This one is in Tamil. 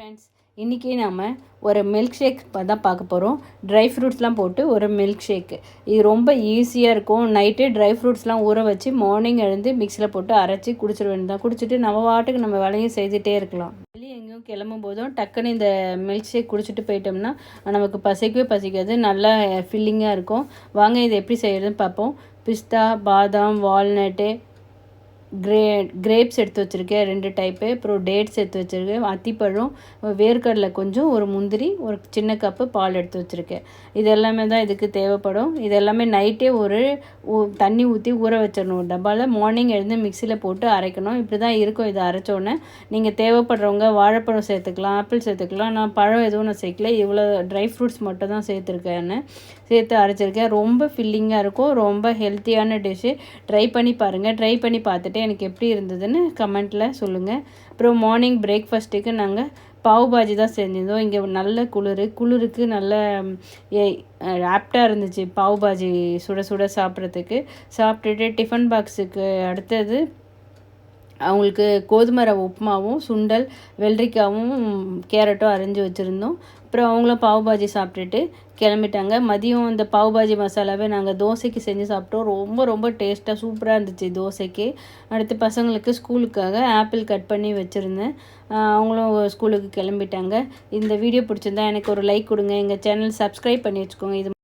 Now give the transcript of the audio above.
ஃப்ரெண்ட்ஸ், இன்றைக்கி நம்ம ஒரு மில்க் ஷேக் தான் பார்க்க போகிறோம். ட்ரை ஃப்ரூட்ஸ்லாம் போட்டு ஒரு மில்க் ஷேக்கு. இது ரொம்ப ஈஸியாக இருக்கும். நைட்டே ட்ரை ஃப்ரூட்ஸ்லாம் ஊற வச்சு மார்னிங் எழுந்து மிக்ஸியில் போட்டு அரைச்சி குடிச்சிட வேண்டியதான். குடிச்சிட்டு நம்ம வாட்டுக்கு நம்ம வேலையும் செய்துகிட்டே இருக்கலாம். வெளியே எங்கேயும் கிளம்பும் போதும் டக்குன்னு இந்த மில்க் ஷேக் குடிச்சிட்டு போயிட்டோம்னா நமக்கு பசிக்கவே பசிக்காது. நல்லா ஃபில்லிங்காக இருக்கும். வாங்க இதை எப்படி செய்கிறதுன்னு பார்ப்போம். பிஸ்தா, பாதாம், வால்நட்டு, கிரேப்ஸ் எடுத்து வச்சுருக்கேன் 2 டைப்பு. அப்புறம் டேட்ஸ் எடுத்து வச்சுருக்கேன், அத்திப்பழம், வேர்க்கடலை கொஞ்சம், ஒரு முந்திரி, ஒரு சின்ன கப்பு பால் எடுத்து வச்சுருக்கேன். இது எல்லாமே தான் இதுக்கு தேவைப்படும். இது எல்லாமே நைட்டே ஒரு தண்ணி ஊற்றி ஊற வச்சிடணும் டப்பாவில். மார்னிங் எழுந்து மிக்சியில் போட்டு அரைக்கணும். இப்படி தான் இருக்கும் இது அரைச்சோன்னே. நீங்கள் தேவைப்படுறவங்க வாழைப்பழம் சேர்த்துக்கலாம், ஆப்பிள் சேர்த்துக்கலாம். நான் பழம் எதுவும் நான் சேர்க்கல. இவ்வளோ ட்ரை ஃப்ரூட்ஸ் மட்டும் தான் சேர்த்து அரைச்சிருக்கேன். ரொம்ப ஃபில்லிங்காக இருக்கும். ரொம்ப ஹெல்த்தியான டிஷ்ஷு. ட்ரை பண்ணி பாருங்கள். ட்ரை பண்ணி பார்த்துட்டு எனக்கு எப்படி இருந்ததுன்னு கமெண்ட்டில் சொல்லுங்கள். அப்புறம் மார்னிங் பிரேக்ஃபாஸ்ட்டுக்கு நாங்கள் பாவ் பாஜி தான் செஞ்சிருந்தோம். இங்கே நல்ல குளிருக்கு நல்ல ஆப்டாக இருந்துச்சு பாவ் பாஜி சுட சுட சாப்பிட்டுட்டு டிஃபன் பாக்ஸுக்கு அடுத்தது அவங்களுக்கு கோதுமை ரவை உப்புமாவும், சுண்டல், வெள்ளரிக்காவும், கேரட்டும் அரைஞ்சி வச்சுருந்தோம். அப்புறம் அவங்களும் பாவ் பாஜி சாப்பிட்டுட்டு கிளம்பிட்டாங்க. மதியம் இந்த பாவ் பாஜி மசாலாவே நாங்கள் தோசைக்கு செஞ்சு சாப்பிட்டோம். ரொம்ப ரொம்ப டேஸ்ட்டாக சூப்பராக இருந்துச்சு தோசைக்கு. அடுத்து பசங்களுக்கு ஸ்கூலுக்காக ஆப்பிள் கட் பண்ணி வச்சுருந்தேன். அவங்களும் ஸ்கூலுக்கு கிளம்பிட்டாங்க. இந்த வீடியோ பிடிச்சிருந்தா எனக்கு ஒரு லைக் கொடுங்க. எங்கள் சேனல் சப்ஸ்கிரைப் பண்ணி வச்சுக்கோங்க. இது